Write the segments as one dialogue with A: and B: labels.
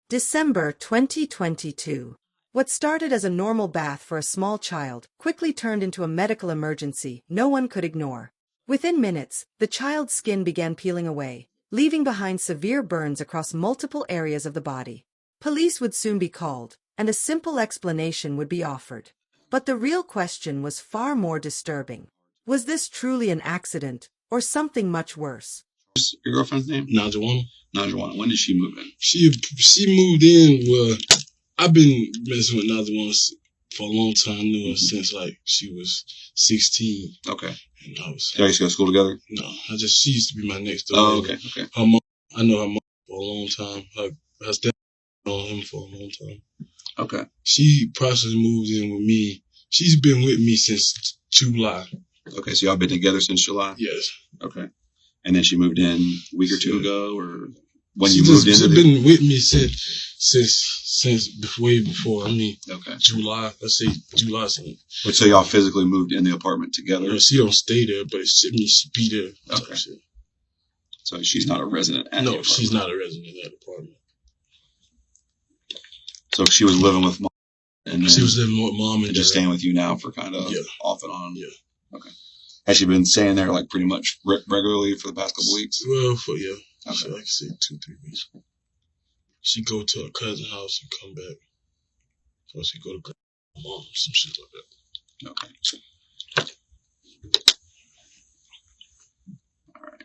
A: December 2022. What started as a normal bath for a small child quickly turned into a medical emergency no one could ignore. Within minutes, the child's skin began peeling away, leaving behind severe burns across multiple areas of the body. Police would soon be called, and a simple explanation would be offered. But the real question was far more disturbing. Was this truly an accident, or something much worse?
B: What's your girlfriend's name?
C: Najuana.
B: Najuana. When did she move in?
C: She moved in. Well, I've been messing with Najuana for a long time. I knew her since like she was 16.
B: Okay.
C: And I was.
B: Did you guys go to school together?
C: No, she used to be my next door.
B: Oh, okay. Okay.
C: Her mom, I know her mom for a long time. I stayed on him for a long time.
B: Okay.
C: She probably moved in with me. She's been with me since July.
B: Okay, so y'all been together since July?
C: Yes.
B: Okay. And then she moved in a week or two ago, or when
C: she
B: you moved in?
C: She's been with me since way before. I mean,
B: okay.
C: July. Let's say July.
B: But so y'all physically moved in the apartment together?
C: No, she don't stay there, but she be there.
B: Okay. So she's not a resident at the apartment?
C: No, she's not a resident at the apartment.
B: So she was living with mom? And
C: she was living with mom and
B: just staying with you now for kind of off and on?
C: Yeah.
B: Okay. Has she been staying there like pretty much regularly for the past couple of weeks?
C: Well,
B: okay.
C: So I can say 2-3 weeks. She go to her cousin's house and come back. Or she go to mom, some shit like that.
B: Okay. All right.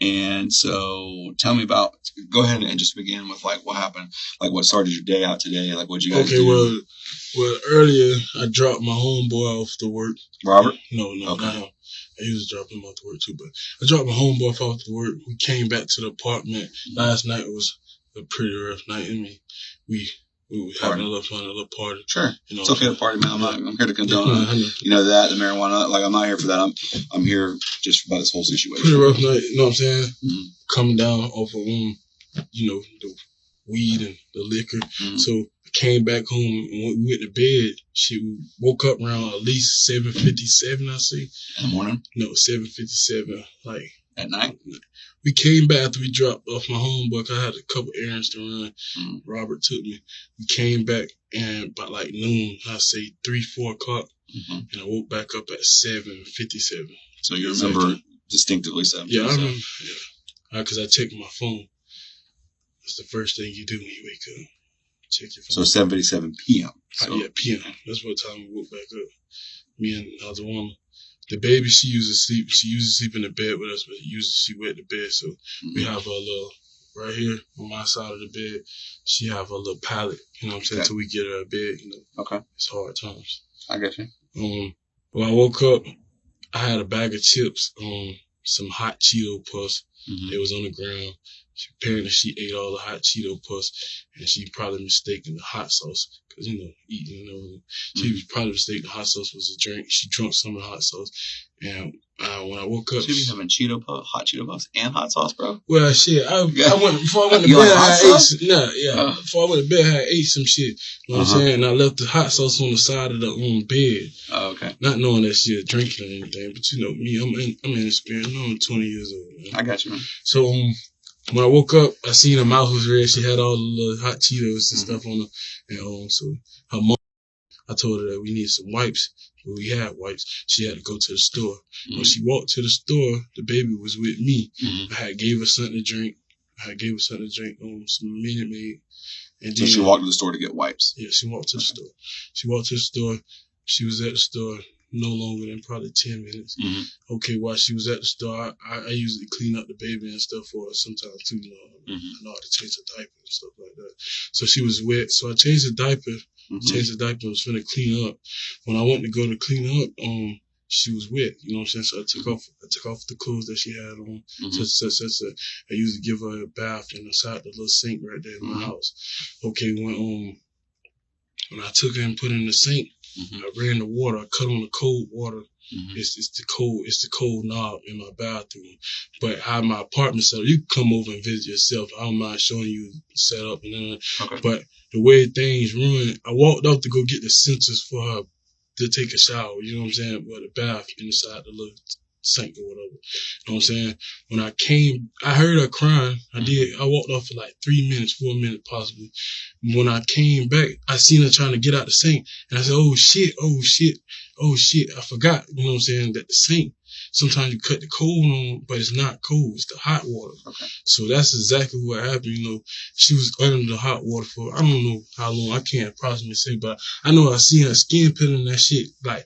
B: And so tell me about, go ahead and just begin with like what happened, like what started your day out today, like what you guys do.
C: Okay, well, earlier I dropped my homeboy off to work.
B: Robert?
C: No,
B: okay.
C: Not him. He was dropping him off to work too, but I dropped my homeboy off to work. We came back to the apartment. Last night was a pretty rough night. I mean, we were having a little fun, a little party.
B: Sure. You know, it's okay to party, man. I'm here to condone, that, the marijuana. Like, I'm not here for that. I'm here just about this whole situation.
C: Pretty rough night, you know what I'm saying?
B: Mm-hmm.
C: Coming down off of, the weed and the liquor.
B: Mm-hmm.
C: So I came back home and when we went to bed, she woke up around at least 7:57, I see.
B: In the morning?
C: No, 7:57, like.
B: At night?
C: We came back after we dropped off my homeboy. I had a couple errands to run.
B: Mm-hmm.
C: Robert took me. We came back and by like noon, I say 3-4 o'clock,
B: mm-hmm.
C: and I woke back up at 7:57.
B: So you remember distinctively 7:57?
C: Yeah, I remember. Yeah, because I checked my phone. That's the first thing you do when you wake up. Check your phone.
B: So 7:57 p.m. So.
C: Yeah, p.m. That's what time we woke back up. Me and Najuana. The baby, she usually sleep in the bed with us, but usually she wet the bed. So we have a little, right here on my side of the bed, she have a little pallet, you know what I'm saying, till we get her a bed,
B: Okay.
C: It's hard times.
B: I get you.
C: When I woke up, I had a bag of chips, some hot Cheeto puffs.
B: Mm-hmm.
C: They was on the ground. Apparently she ate all the hot Cheeto puffs, and she probably mistaken the hot sauce, because, eating in the room. She was probably mistaken the hot sauce was a drink. She drunk some of the hot sauce. And when I woke up...
B: So you be having hot Cheeto puffs and hot sauce, bro?
C: Well, shit, before I went to bed, before I went to bed, I ate some shit. You know what I'm saying? And I left the hot sauce on the side of the bed.
B: Oh, okay.
C: Not knowing that she was drinking or anything, but me, I'm inexperienced. I'm 20 years old, man.
B: I got you, man.
C: So, when I woke up, I seen her mouth was red. She had all the little hot Cheetos and stuff on her. And so her mom, I told her that we need some wipes. But we had wipes. She had to go to the store. When she walked to the store, the baby was with me. I had gave her something to drink. Some Minute Maid. And
B: so she walked to the store to get wipes?
C: Yeah, she walked to the store. She walked to the store. She was at the store no longer than probably 10 minutes.
B: Mm-hmm.
C: Okay, while she was at the store, I usually clean up the baby and stuff for her sometimes too. I know how to change the diaper and stuff like that. So she was wet, so I changed the diaper. I was finna clean up. When I went to go to clean up, she was wet. You know what I'm saying? So I took off the clothes that she had on. I usually give her a bath inside the little sink right there in my house. Okay, when I took her and put her in the sink, I ran the water. I cut on the cold water. It's the cold knob in my bathroom. But how my apartment set up, you can come over and visit yourself. I don't mind showing you the setup and then.
B: Okay.
C: But the way things run, I walked up to go get the sensors for her to take a shower. You know what I'm saying? Well, the bath inside the little sink or whatever. You know what I'm saying? When I heard her crying. I walked off for like 3 minutes, 4 minutes possibly. When I came back, I seen her trying to get out the sink. And I said, oh shit. I forgot, you know what I'm saying, that the sink, sometimes you cut the cold on, but it's not cold. It's the hot water.
B: Okay.
C: So that's exactly what happened. You know, she was under the hot water for, I don't know how long. I can't approximately say, but I know I seen her skin peeling that shit, like,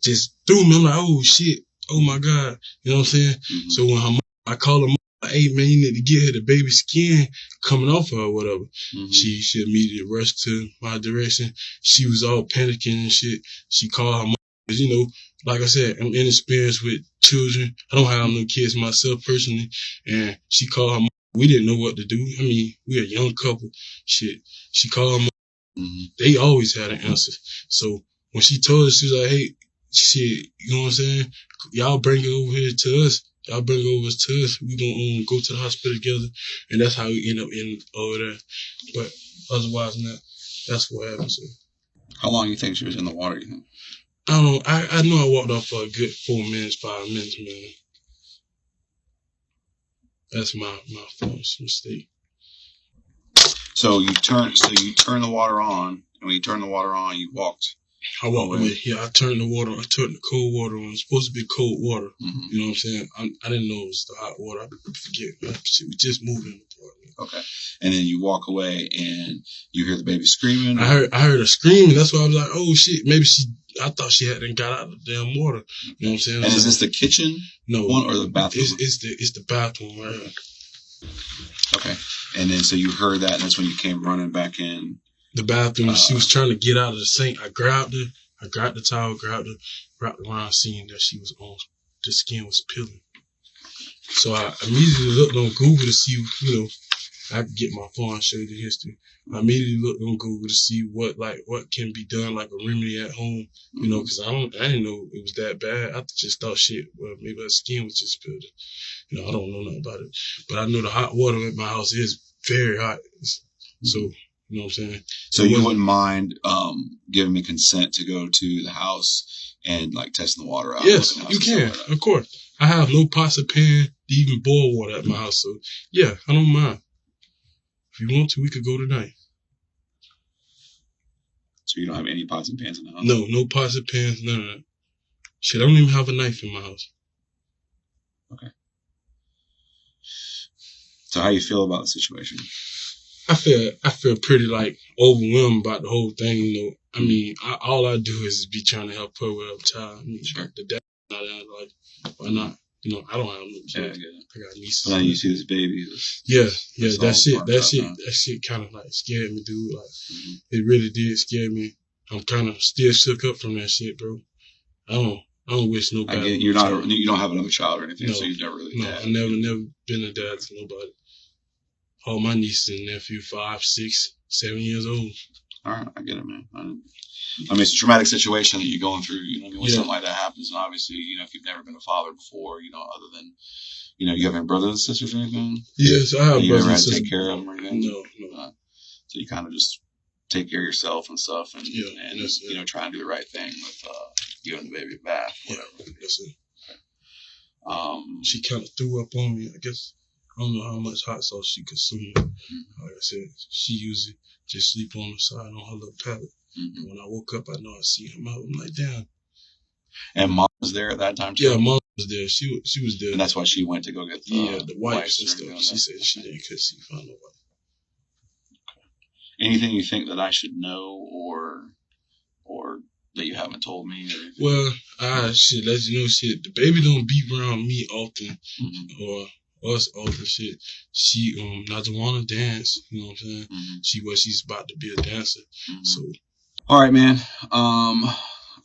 C: just threw me. I'm like, oh shit. Oh my God. You know what I'm saying?
B: Mm-hmm.
C: So when I call her, hey man, you need to get her the baby skin coming off her or whatever.
B: Mm-hmm.
C: She immediately rushed to my direction. She was all panicking and shit. She called her mom. You know, like I said, I'm inexperienced with children. I don't have no kids myself personally. And she called her mom. We didn't know what to do. I mean, we're a young couple. Shit. She called her mom. Mm-hmm. They always had an answer. So when she told us, she was like, hey, shit, you know what I'm saying? Y'all bring it over here to us. Y'all bring it over to us. We gonna go to the hospital together. And that's how we end up in over there. But otherwise not. That's what happened, sir.
B: How long do you think she was in the water, you think?
C: I don't know. I know I walked off for a good 4 minutes, 5 minutes, man. That's my first mistake.
B: So you turn the water on, and when you turn the water on, you walked.
C: I walked away. Yeah, I turned the cold water on. It's supposed to be cold water.
B: Mm-hmm.
C: You know what I'm saying? I didn't know it was the hot water. I forget, man. We just moved in the apartment.
B: Okay. And then you walk away and you hear the baby screaming.
C: I heard her screaming. That's why I was like, oh shit. Maybe I thought she hadn't got out of the damn water. You know what I'm saying?
B: And is this the kitchen?
C: No.
B: One or the bathroom?
C: It's the bathroom right here.
B: Okay. And then so you heard that, and that's when you came running back in.
C: The bathroom. She was trying to get out of the sink. I grabbed her. I grabbed the towel, wrapped around, seeing that she was on. The skin was peeling. So I immediately looked on Google to see, you know, I could get my phone and show you the history. I immediately looked on Google to see what can be done, like a remedy at home, you know, because I didn't know it was that bad. I just thought shit, well, maybe her skin was just peeled. You know, I don't know nothing about it. But I know the hot water at my house is very hot. So, you know what I'm saying?
B: So you wouldn't mind giving me consent to go to the house and like testing the water out?
C: Yes, you can, of course. I have no pots or pan to even boil water at my house. So, yeah, I don't mind. If you want to, we could go tonight.
B: So you don't have any pots and pans in the house?
C: No pots and pans, none of that. Shit, I don't even have a knife in my house.
B: Okay. So how you feel about the situation?
C: I feel pretty like overwhelmed about the whole thing. You know, I mean, all I do is be trying to help her with her child. I mean, sure. The dad's not out, like, why not? You know, I don't have no kids. Yeah, I got nieces.
B: Well, you see this baby.
C: Yeah. That shit kind of like scared me, dude. Like, it really did scare me. I'm kind of still shook up from that shit, bro. I don't wish nobody.
B: You don't have another child or anything,
C: no,
B: so you've never really.
C: No, I've never been a dad to nobody. All my nieces and nephew, 5, 6, 7 years old.
B: All right, I get it, man. I mean, it's a traumatic situation that you're going through. You know, when something like that happens, and obviously, you know, if you've never been a father before, you know, other than, you know, you have any brothers and sisters or anything?
C: Yes, I have brothers and sisters. You
B: ever had to take care of them or anything?
C: No.
B: So you kind of just take care of yourself and stuff, and you know, try and do the right thing with giving the baby a bath, whatever.
C: Yeah, that's it. She kind of threw up on me, I guess. I don't know how much hot sauce she consumed. Like I said, she usually just sleep on the side on her little pallet. And when I woke up, I know I see him out. I'm like, damn.
B: And mom was there at that time too?
C: Yeah, mom was there. She was there.
B: And that's why she went to go get
C: the wipes and stuff. She said she didn't find nobody.
B: Okay. Anything you think that I should know or that you haven't told me?
C: Well, I should let you know shit. The baby don't be around me often or us often shit. She doesn't want to dance, you know what I'm saying? She's about to be a dancer. So
B: all right, man. I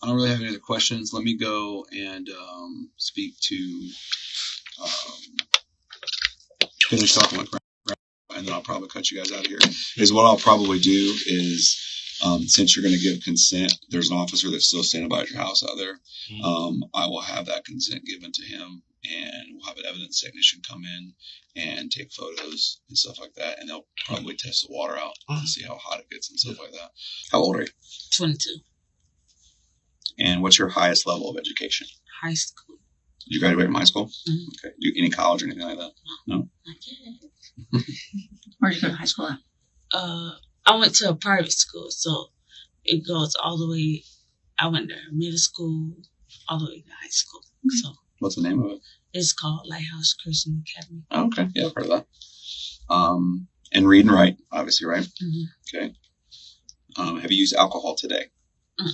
B: don't really have any other questions. Let me go and speak to finish talking with Grandma, and then I'll probably cut you guys out of here. Is what I'll probably do is since you're going to give consent, there's an officer that's still standing by at your house out there. I will have that consent given to him, and we'll have an evidence technician come in and take photos and stuff like that, and they'll probably test the water out and see how hot it gets and stuff like that. How old are you?
D: 22.
B: And what's your highest level of education?
D: High school.
B: Did you graduate from high school?
D: Mm-hmm.
B: Okay. Do any college or anything like that? No.
D: Not yet.
E: Where'd you go to high school at?
D: I went to a private school, so it goes all the way. I went there middle school, all the way to high school. So
B: What's the name of it?
D: it's called Lighthouse Christian Academy.
B: Oh, okay. Yeah, I've heard of that. And read and write, obviously, right?
D: Mm-hmm.
B: Okay. Have you used alcohol today?
D: Mm-hmm.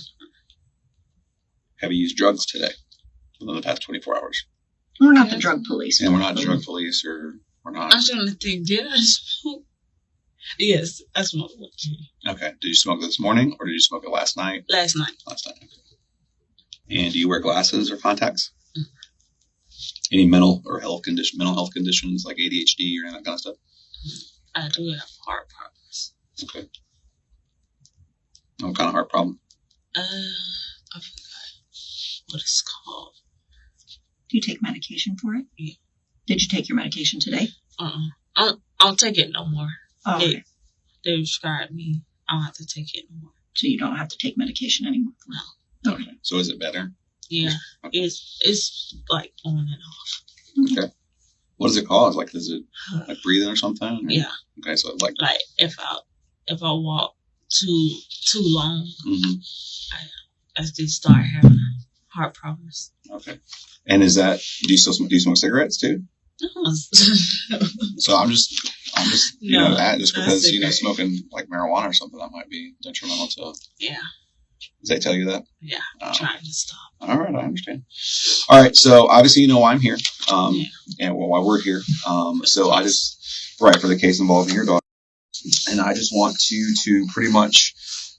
B: Have you used drugs today within the past 24 hours?
E: We're not the drug police.
B: And we're not drug police, or we're not.
D: I'm trying to think. Did I smoke? Yes, I smoked one.
B: Okay. Did you smoke this morning, or did you smoke it last night?
D: Last night.
B: Last night. Okay. And do you wear glasses or contacts?
D: Mm-hmm.
B: Any mental health conditions like ADHD or any of that kind of stuff?
D: I do have heart problems.
B: Okay. What kind of heart problem?
D: I forgot what it's called.
E: Do you take medication for it?
D: Yeah.
E: Did you take your medication today?
D: I don't take it no more.
E: Oh, okay.
D: They prescribed me. I don't have to take it no more.
E: So you don't have to take medication anymore?
D: No.
E: Okay.
B: So is it better?
D: Yeah.
B: Okay.
D: It's like on and off.
B: Okay. What does it cause? Like, is it like breathing or something? Or?
D: Yeah.
B: Okay, so like
D: if I walk too long, I just start having heart problems.
B: Okay. And is that, do you smoke cigarettes too?
D: No.
B: So I'm just that just because
D: cigarette.
B: Smoking like marijuana or something, that might be detrimental to.
D: Yeah.
B: Does they tell you that?
D: Yeah. I'm trying to stop.
B: All right, I understand. All right, so obviously why I'm here, and why we're here. So I just for the case involving your daughter, and I just want you to pretty much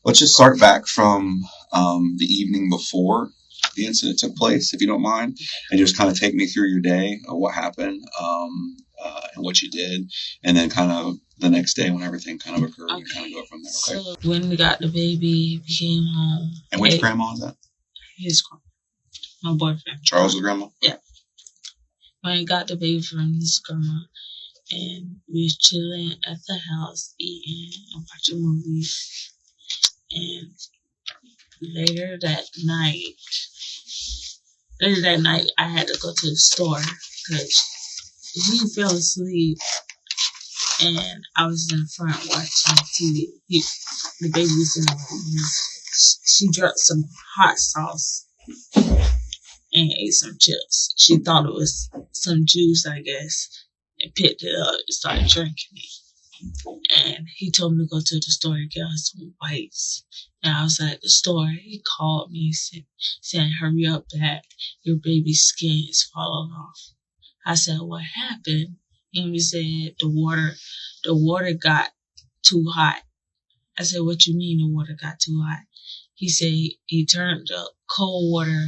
B: let's just start back from the evening before the incident took place, if you don't mind, and just kind of take me through your day, what happened, and what you did, and then kind of the next day when everything kind of occurred, and kind of go from there. Okay.
D: So when we got the baby, we came home.
B: And which grandma is that?
D: His grandma. My boyfriend.
B: Charles's grandma?
D: Yeah. When we got the baby from his grandma, and we was chilling at the house, eating and watching movies. And later that night, I had to go to the store because he fell asleep, and I was in front watching TV. The baby was in the room. She drank some hot sauce and ate some chips. She thought it was some juice, I guess, and picked it up and started drinking it. And he told me to go to the store and get us some wipes. And I was at the store. He called me saying, "Hurry up, Dad. Your baby's skin is falling off." I said, "What happened?" And he said, the water got too hot. I said, "What you mean the water got too hot?" He said he turned the cold water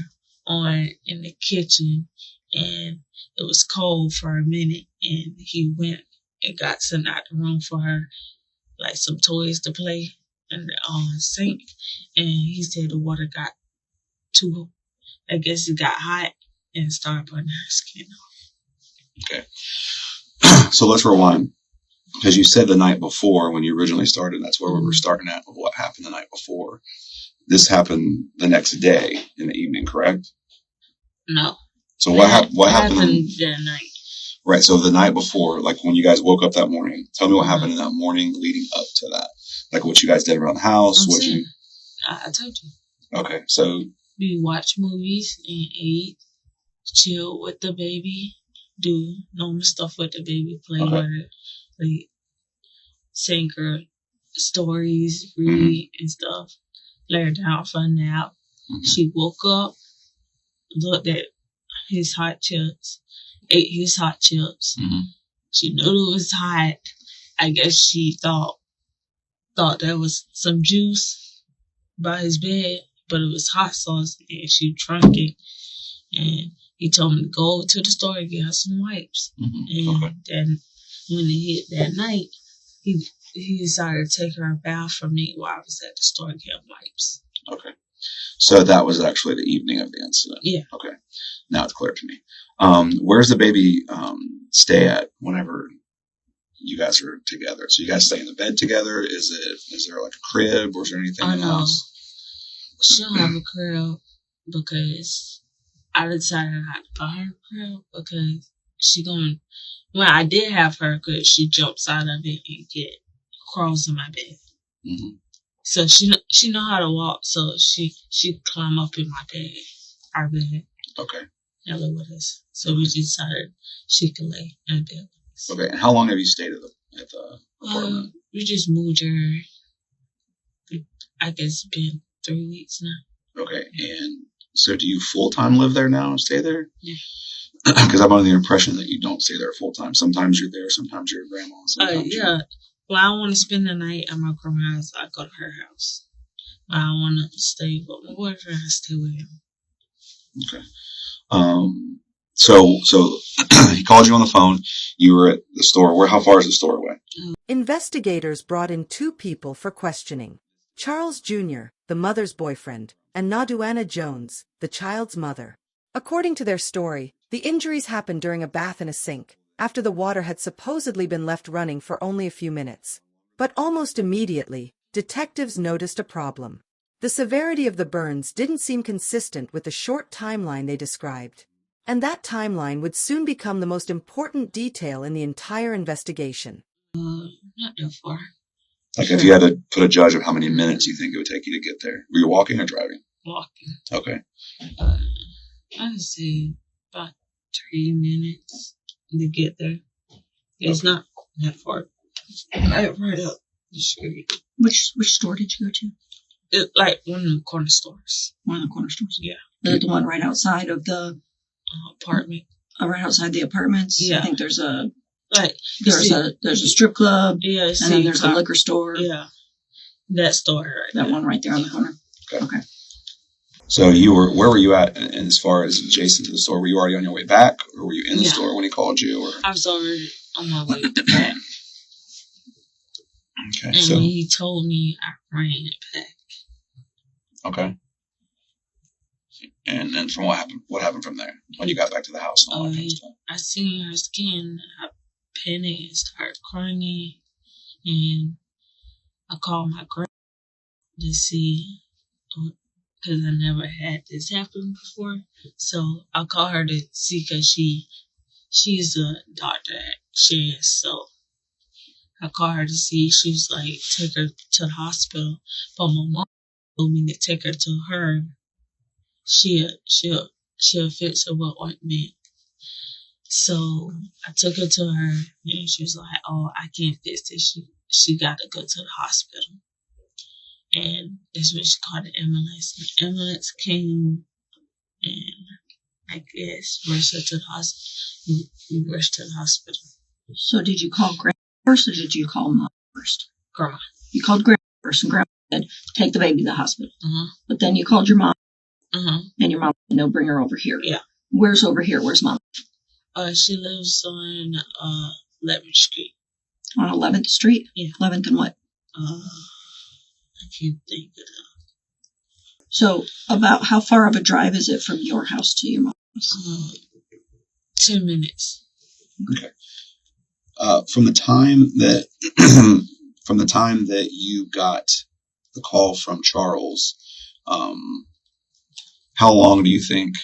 D: on in the kitchen, and it was cold for a minute, and he went and got something out the room for her, like some toys to play in the sink. And he said the water got too, I guess it got hot and started burning her skin off.
B: Okay. So let's rewind. Because you said the night before when you originally started, that's where we were starting at with what happened the night before. This happened the next day in the evening, correct?
D: No.
B: So what happened
D: that night?
B: Right. So the night before, like when you guys woke up that morning, tell me what happened in that morning leading up to that. Like what you guys did around the house.
D: I told you.
B: Okay. So
D: we watched movies and ate, chill with the baby, do normal stuff with the baby, play with her, like sing her stories, read and stuff. Lay her down for a nap. She woke up, looked at his hot chips, ate his hot chips. She knew it was hot. I guess she thought there was some juice by his bed, but it was hot sauce, and she drank it. And he told me to go to the store and get her some wipes. And then when it hit that night, he decided to take her a bath for me while I was at the store getting wipes.
B: Okay. So that was actually the evening of the incident.
D: Yeah.
B: Okay. Now it's clear to me. Where's the baby stay at whenever you guys are together? So you guys stay in the bed together? Is there like a crib, or is there anything in the house?
D: She don't have a crib because I decided not to buy her crib because when I did have her, because she jumps out of it and crawls in my bed.
B: Mm-hmm.
D: So she know how to walk, so she climb up in my bed, our bed.
B: Okay.
D: And live with us. So we decided she could lay in bed with us.
B: Okay. And how long have you stayed at the apartment?
D: We just moved her. I guess it's been 3 weeks now.
B: Okay. And so do you full-time live there now and stay there?
D: Yeah.
B: Because I'm under the impression that you don't stay there full-time. Sometimes you're there, sometimes you're at grandma's.
D: Yeah. Well, I want to spend the night at my grandma's house. I go to her house. I want to stay with my boyfriend. I stay with him.
B: Okay. So he called you on the phone. You were at the store. How far is the store away?
A: Investigators brought in 2 people for questioning. Charles Jr., the mother's boyfriend, and Naduana Jones, the child's mother. According to their story, the injuries happened during a bath in a sink, after the water had supposedly been left running for only a few minutes. But almost immediately, detectives noticed a problem. The severity of the burns didn't seem consistent with the short timeline they described. And that timeline would soon become the most important detail in the entire investigation.
D: Not that far.
B: Like if you had to put a judge of how many minutes you think it would take you to get there. Were you walking or driving?
D: Walking.
B: Okay.
D: I would say about 3 minutes to get there. It's not that far. Right up the street.
E: Which store did you go to?
D: Like one of the corner stores.
E: One of the corner stores?
D: Yeah.
E: The one right outside of the
D: apartment.
E: Right outside the apartments?
D: Yeah.
E: I think there's a
D: there's
E: a strip club.
D: Yeah.
E: And then there's a liquor store.
D: Yeah. That store right
E: That
D: there.
E: one right there on the corner. Okay.
B: So where were you at as far as adjacent to the store? Were you already on your way back, or were you in the store when he called you? Or?
D: I was already on my way back.
B: Okay.
D: And when he told me, I ran it back.
B: Okay. And then from what happened from there when you got back to the house?
D: I seen her skin. I panicked and started crying, and I called my grandma to see, because I never had this happen before. So I called her to see, because she's a doctor at Shands. So I called her to see. She was like, take her to the hospital. But my mom told me to take her to her. She'll fix her with ointment. So I took her to her, and she was like, "Oh, I can't fix it. She got to go to the hospital." And that's when she called the ambulance. The ambulance came, and I guess rushed her to the hospital. We rushed to the hospital.
E: So did you call Grandma first, or did you call Mom first?
D: Grandma.
E: You called Grandma first, and Grandma said, take the baby to the hospital.
D: Uh-huh.
E: But then you called your mom,
D: Uh-huh.
E: and your mom said, no, bring her over here.
D: Yeah.
E: Where's over here? Where's Mom?
D: She lives on 11th Street.
E: On 11th Street?
D: Yeah.
E: 11th and what?
D: I can't think of that.
E: So about how far of a drive is it from your house to your mom's?
D: 10 minutes.
B: Okay. From the time that you got the call from Charles, how long do you think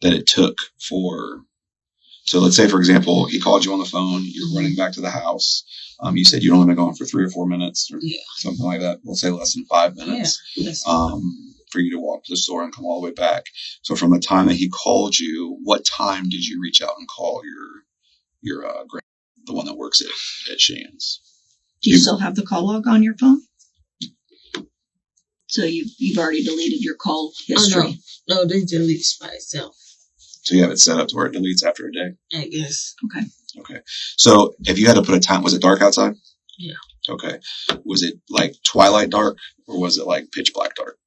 B: that it took for? So let's say, for example, he called you on the phone. You're running back to the house. You said you'd only been gone for 3 or 4 minutes, or something like that. We'll say less than 5 minutes.
D: Yeah.
B: For you to walk to the store and come all the way back. So from the time that he called you, what time did you reach out and call your the one that works at Shands?
E: Do you still have the call log on your phone? So you've already deleted your call history?
D: Oh, no, they deletes by itself.
B: So you have it set up to where it deletes after a day?
D: I guess.
B: Okay. So if you had to put a time, was it dark outside?
D: Yeah.
B: Okay. Was it like twilight dark, or was it like pitch black dark?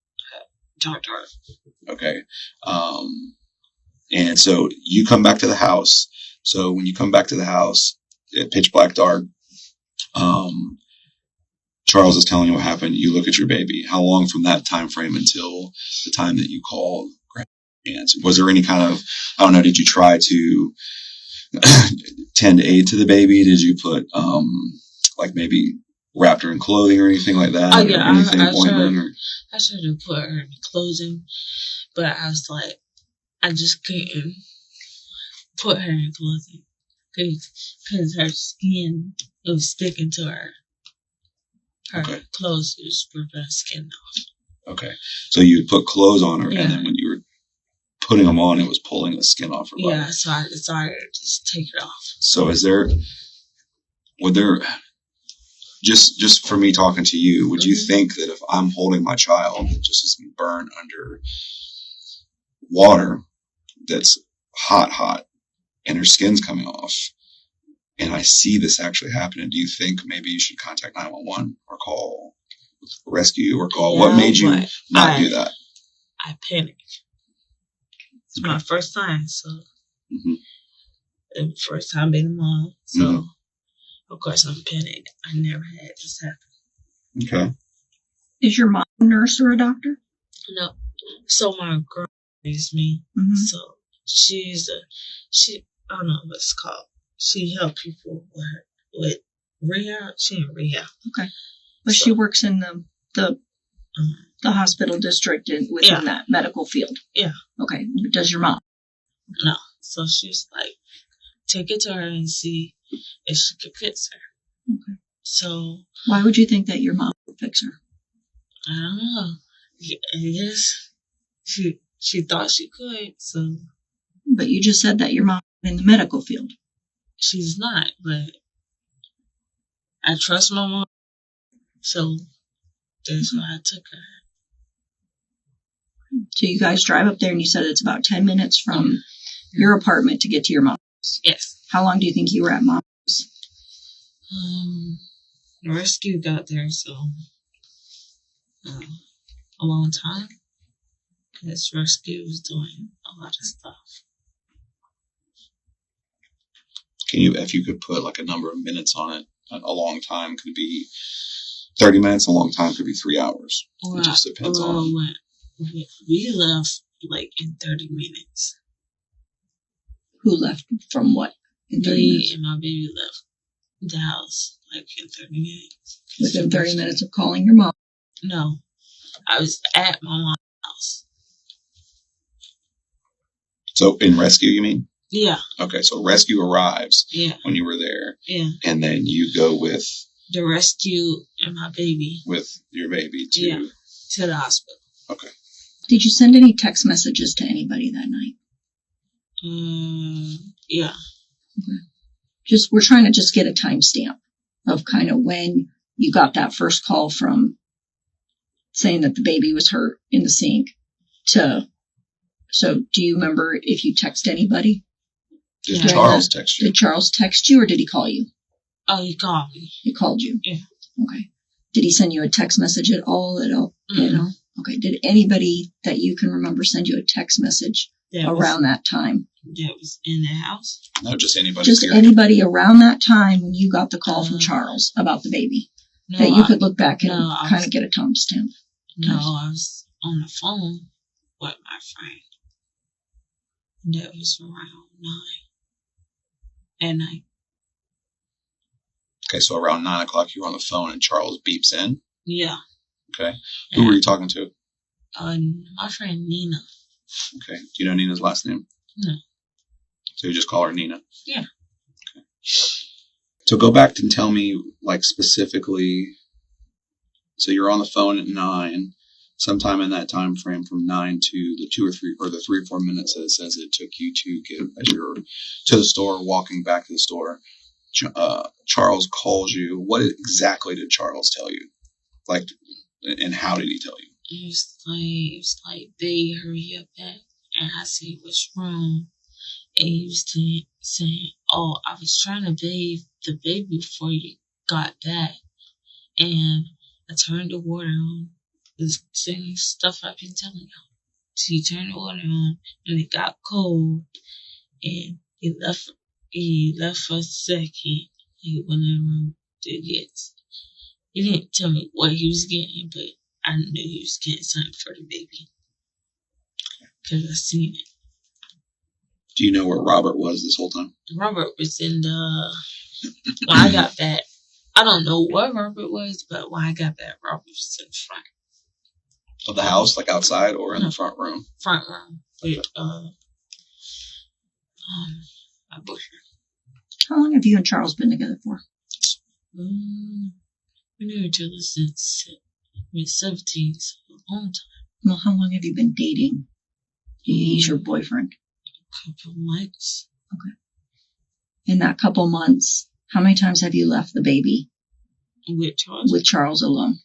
D: Dark.
B: Okay. And so you come back to the house. So when you come back to the house at pitch black dark, Charles is telling you what happened. You look at your baby. How long from that time frame until the time that you called Grandparents? Was there any kind of, I don't know, did you try to tend aid to the baby? Did you put like maybe wrapped her in clothing or anything like that?
D: Oh yeah,
B: anything
D: I tried to put her in clothing, But I was like, I just couldn't put her in clothing because her skin, it was sticking to her
B: Okay.
D: clothes, was ripping her skin off.
B: Okay. So you put clothes on her,
D: Yeah.
B: and then when you were putting them on, it was pulling the skin off her body.
D: Yeah, so I decided to just take it off.
B: So would there, just for me talking to you, would you think that if I'm holding my child that just has been burned under water that's hot, and her skin's coming off, and I see this actually happening, do you think maybe you should contact 911 or call rescue or call? What made you not do that?
D: I panicked. It's my first time, so first time being a mom, so of course I'm panicked. I never had this happen.
B: Okay.
E: Is your mom a nurse or a doctor?
D: No. So my girl raised me. So she I don't know what it's called. She helped people with rehab. She in rehab.
E: Okay. But she works in the hospital district within that medical field. Yeah. Okay. Does your mom?
D: No. So she's like, take it to her and see if she could fix her. Okay. So
E: why would you think that your mom would fix her?
D: I don't know. I guess she thought she could. So.
E: But you just said that your mom is in the medical field.
D: She's not, but I trust my mom. So that's why I took her.
E: So you guys drive up there and you said it's about 10 minutes from your apartment to get to your mom's.
D: Yes.
E: How long do you think you were at mom's?
D: The rescue got there, so a long time. Because rescue was doing a lot of stuff.
B: Can you, if you could put like a number of minutes on it, a long time could be 30 minutes, a long time could be 3 hours. It just depends on.
D: We left like in 30 minutes.
E: Who left from what? In 30 minutes?
D: And my baby left the house like in 30 minutes.
E: Within 30 minutes of calling your mom?
D: No. I was at my mom's house.
B: So in rescue, you mean?
D: Yeah.
B: Okay, so rescue arrives when you were there.
D: Yeah.
B: And then you go with
D: the rescue and my baby.
B: With your baby to
D: the hospital.
B: Okay.
E: Did you send any text messages to anybody that night?
D: Yeah.
E: Okay. We're trying to just get a timestamp of kind of when you got that first call from saying that the baby was hurt in the sink to. So do you remember if you text anybody?
B: Did Charles text you?
E: Did Charles text you or did he call you?
D: Oh, he called me.
E: He called you?
D: Yeah.
E: Okay. Did he send you a text message at all? You know? Okay. Did anybody that you can remember send you a text message around that time?
D: That was in the house?
B: No, just anybody.
E: Just anybody around that time when you got the call from Charles about the baby. No, that you could look back and kind of get a timestamp.
D: No, I was on the phone with my friend. That was around 9 at night.
B: Okay, so around 9 o'clock you were on the phone and Charles beeps in?
D: Yeah.
B: Okay. Who were you talking to?
D: My friend Nina.
B: Okay. Do you know Nina's last name?
D: No.
B: So you just call her Nina?
D: Yeah.
B: Okay. So go back and tell me, like, specifically, so you're on the phone at 9. Sometime in that time frame from 9 to the 2 or 3 or the 3 or 4 minutes that it says it took you to get as you're to the store, walking back to the store, Charles calls you. What exactly did Charles tell you? Like, and how did he tell you?
D: It was like, babe, hurry up back. And I said, what's wrong? And he was saying, oh, I was trying to bathe the baby before you got back. And I turned the water on. The same stuff I've been telling y'all. So he turned the water on and it got cold and he left for a second. He went in the room to get. He didn't tell me what he was getting, but I knew he was getting something for the baby. Because I seen it.
B: Do you know where Robert was this whole time?
D: Robert was in when I got back. I don't know where Robert was, but when I got back, Robert was in front.
B: Of the house, like outside or in the front room?
D: Front room with my boyfriend.
E: How long have you and Charles been together for?
D: We knew each other since we were 17, so a long time.
E: Well, how long have you been dating? He's your boyfriend.
D: A couple months.
E: Okay. In that couple months, how many times have you left the baby?
D: With Charles?
E: With Charles alone?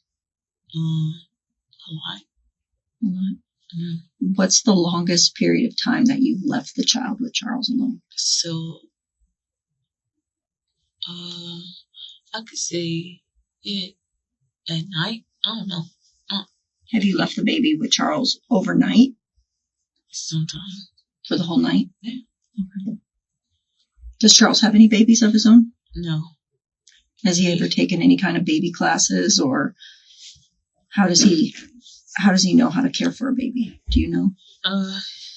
D: A lot.
E: A lot.
D: Mm-hmm.
E: What's the longest period of time that you've left the child with Charles alone?
D: So, I could say it at night. I don't know.
E: Have you left the baby with Charles overnight?
D: Sometimes.
E: For the whole night?
D: Yeah.
E: Okay. Does Charles have any babies of his own?
D: No.
E: Has he ever taken any kind of baby classes, or how does he know how to care for a baby? Do you know?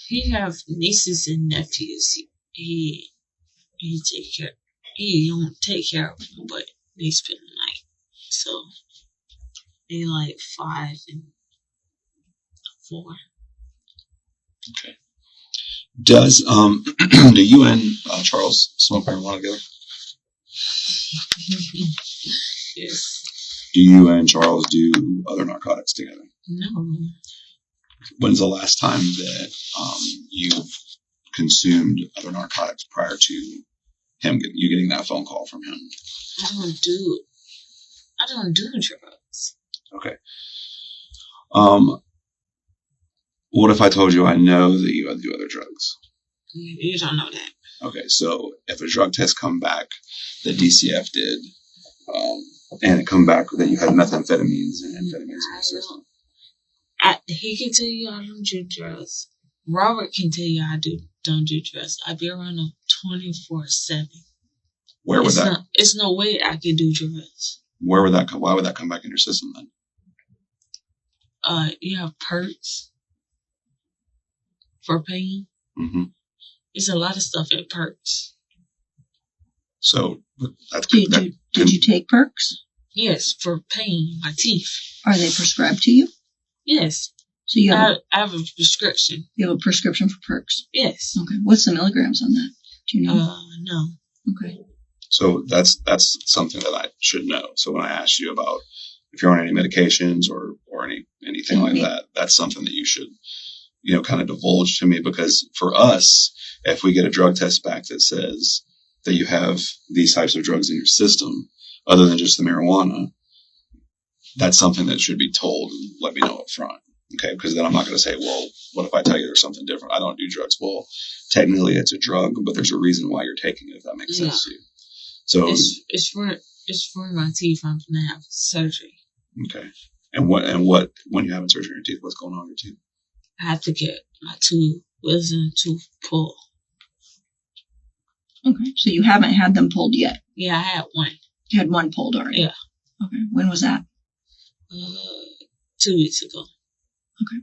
D: He have nieces and nephews. He take care. He don't take care of them, but they spend the night. So they like 5 and 4.
B: Okay. Does do you and Charles smoke marijuana together?
D: Yes.
B: Do you and Charles do other narcotics together?
D: No.
B: When's the last time that you've consumed other narcotics prior to you getting that phone call from him?
D: I don't do drugs.
B: Okay. What if I told you I know that you do other drugs?
D: You don't know that.
B: Okay, so if a drug test come back that DCF did, and it come back that you had methamphetamines and amphetamines in your system.
D: He can tell you I don't do drugs. Robert can tell you I don't do drugs. I be around him 24/7.
B: Where would that?
D: It's no way I could do drugs.
B: Where would that come? Why would that come back in your system then?
D: You have perks for pain.
B: Mm-hmm.
D: There's a lot of stuff in perks.
B: So that's
E: Did you take perks?
D: Yes, for pain, my teeth.
E: Are they prescribed to you?
D: Yes.
E: So you have
D: I have a prescription.
E: You have a prescription for perks?
D: Yes.
E: Okay. What's the milligrams on that? Do you know?
D: No.
E: Okay.
B: So that's something that I should know. So when I asked you about if you're on any medications or anything like that, that's something that you should, kind of divulge to me, because for us, if we get a drug test back that says that you have these types of drugs in your system, other than just the marijuana, that's something that should be told and let me know up front. Okay, because then I'm not going to say, well, what if I tell you there's something different? I don't do drugs. Well, technically it's a drug, but there's a reason why you're taking it, if that makes sense to you. So
D: it's for my teeth. I'm going to have surgery.
B: Okay. And when you're having surgery on your teeth, what's going on with your teeth?
D: I have to get my wisdom tooth pulled.
E: Okay. So you haven't had them pulled yet?
D: Yeah, I had one.
E: You had one pulled already?
D: Yeah.
E: Okay. When was that?
D: 2 weeks ago.
E: Okay.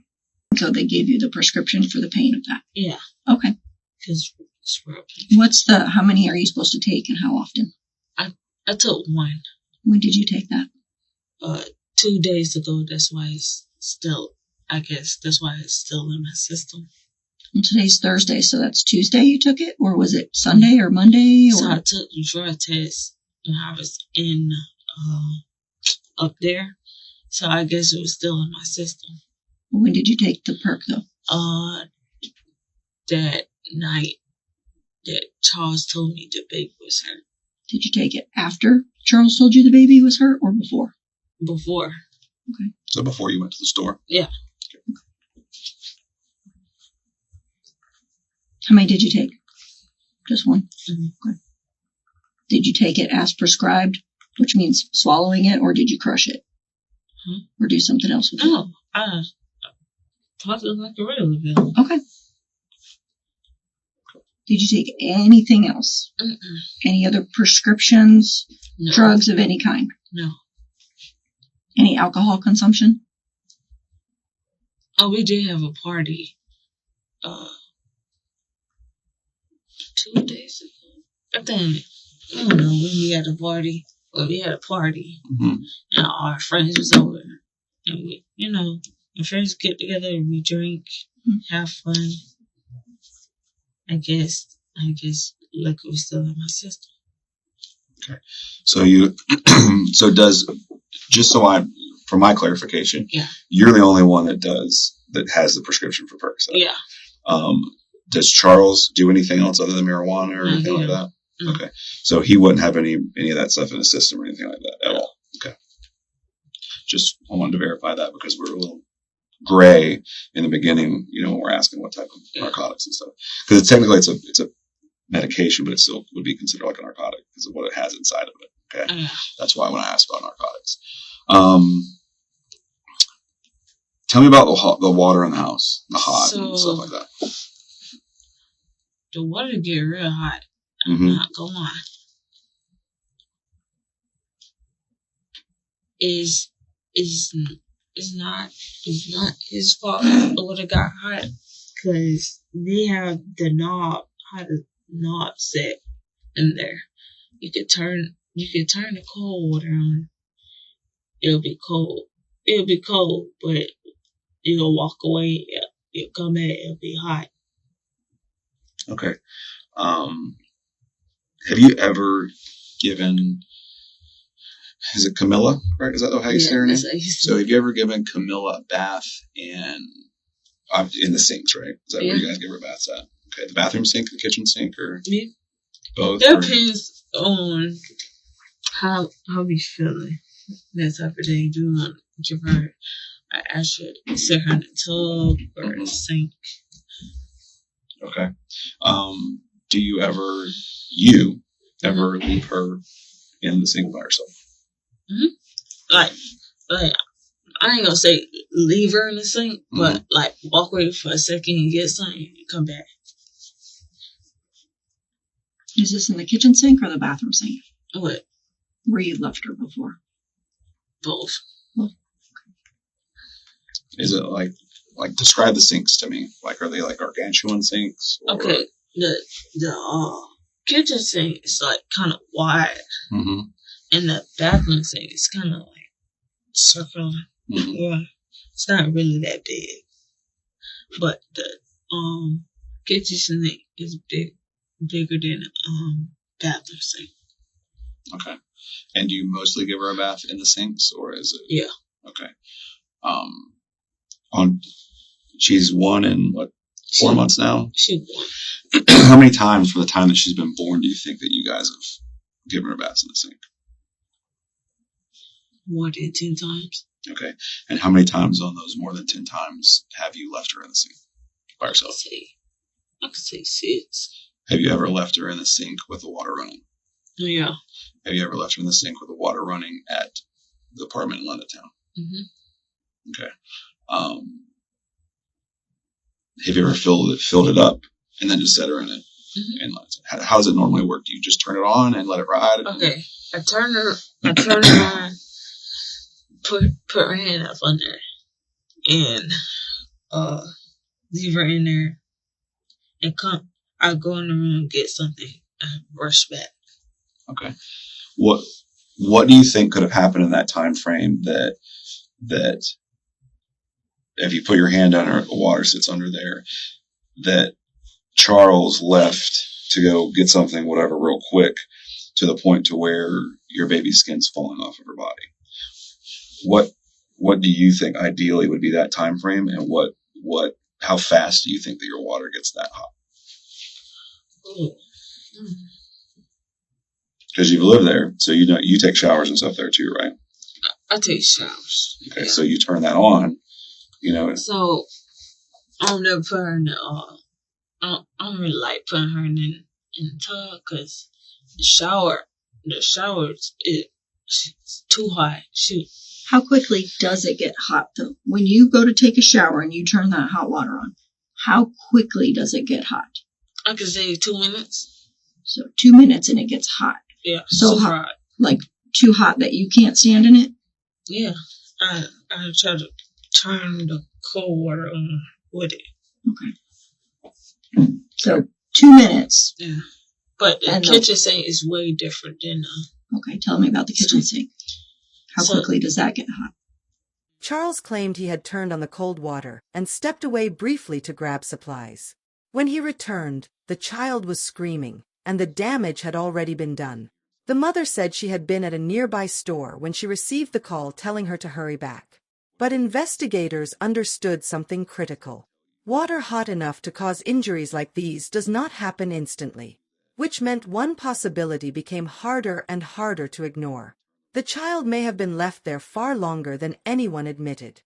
E: So they gave you the prescription for the pain of that?
D: Yeah.
E: Okay.
D: Because it's real pain.
E: How many are you supposed to take and how often?
D: I took one.
E: When did you take that?
D: 2 days ago. That's why it's still in my system.
E: Well, today's Thursday, so that's Tuesday you took it? Or was it Sunday or Monday?
D: So I took the drug test when I was up there. So I guess it was still in my system.
E: When did you take the perk, though?
D: That night that Charles told me the baby was hurt.
E: Did you take it after Charles told you the baby was hurt or before?
D: Before.
E: Okay.
B: So before you went to the store?
D: Yeah.
B: Okay.
E: How many did you take? Just one?
D: Mm-hmm.
E: Okay. Did you take it as prescribed, which means swallowing it, or did you crush it? Or do something else with it?
D: No, I popped it like a regular pill.
E: Okay. Did you take anything else?
D: Mm-mm.
E: Any other prescriptions,
D: No.
E: drugs of any kind?
D: No.
E: Any alcohol consumption?
D: Oh, we did have a party 2 days ago. I don't know when we had a party. Well, we had a party,
B: Mm-hmm.
D: and our friends was over, and we, My friends get together, we drink, have fun. I guess lucky was still in my system.
B: Okay. So for my clarification,
D: Yeah.
B: you're the only one that has the prescription for Percocet.
D: Yeah.
B: Does Charles do anything else other than marijuana or anything like that?
D: No.
B: Okay. So he wouldn't have any of that stuff in his system or anything like that at all. Okay. I wanted to verify that because we're a little gray in the beginning, when we're asking what type of narcotics and stuff. Because technically it's a medication, but it still would be considered like a narcotic because of what it has inside of it. Okay. That's why when I asked about narcotics. Tell me about the water in the house, the hot and stuff like that.
D: The water get real hot.
B: Mm-hmm.
D: I'm not gonna lie. It's not his fault the water got hot because they have the knob set in there. You could turn the cold water on. It'll be cold, but you'll walk away. You'll come back. It'll be hot.
B: Okay. Have you ever given? Is it Camilla? Right? Is that how you say her name? So have you ever given Camilla a bath in the sinks? Right? Is that where you guys give her baths at? Okay. The bathroom sink, the kitchen sink, or both?
D: It depends on how we feeling that type of day. Do you want to give her? I should sit her in the tub or the sink.
B: Okay. Do you ever leave her in the sink by herself?
D: Mm-hmm. Like I ain't gonna say leave her in the sink, but like walk away for a second and get something and come back.
E: Is this in the kitchen sink or the bathroom sink?
D: What?
E: Where you left her before?
D: Both.
B: Is it like describe the sinks to me? Like, are they like gargantuan sinks? Or?
D: Okay, the kitchen sink is like kind of wide, and the bathroom sink is kind of like circular. Yeah, it's not really that big, but the kitchen sink is bigger than the bathroom sink.
B: Okay, and do you mostly give her a bath in the sinks, or is it?
D: Yeah.
B: Okay. She's 1 and 4 months now?
D: She's 1.
B: How many times from the time that she's been born do you think that you guys have given her baths in the sink?
D: More than 10 times.
B: Okay. And how many times on those more than 10 times have you left her in the sink by herself?
D: I could say 6.
B: Have you ever left her in the sink with the water running?
D: Yeah.
B: Have you ever left her in the sink with the water running at the apartment in London Town?
D: Mm-hmm.
B: Okay. Have you ever filled it up and then just set her in it? And how does it normally work? Do you just turn it on and let it ride?
D: Okay, I turn her on, put her hand up on there, and leave her in there, and I go in the room, get something, and rush back.
B: Okay. What do you think could have happened in that time frame that if you put your hand on her, the water sits under there, that Charles left to go get something, whatever, real quick, to the point to where your baby's skin's falling off of her body? What do you think ideally would be that time frame, and how fast do you think that your water gets that hot? Because you've lived there, so you take showers and stuff there too, right?
D: I take showers.
B: Okay, yeah. So you turn that on,
D: So I'll never put her in the. I don't really like putting her in the tub because the shower it's too hot. Shoot.
E: How quickly does it get hot though? When you go to take a shower and you turn that hot water on, how quickly does it get hot?
D: I could say 2 minutes.
E: So 2 minutes and it gets hot.
D: Yeah.
E: So hot, like too hot that you can't stand in it?
D: Yeah. I try to turn the cold water on with it.
E: Okay. So 2 minutes.
D: Yeah. But the kitchen sink is way different than
E: Okay, tell me about the kitchen sink. How quickly does that get hot?
A: Charles claimed he had turned on the cold water and stepped away briefly to grab supplies. When he returned, the child was screaming, and the damage had already been done. The mother said she had been at a nearby store when she received the call telling her to hurry back. But investigators understood something critical. Water hot enough to cause injuries like these does not happen instantly, which meant one possibility became harder and harder to ignore. The child may have been left there far longer than anyone admitted.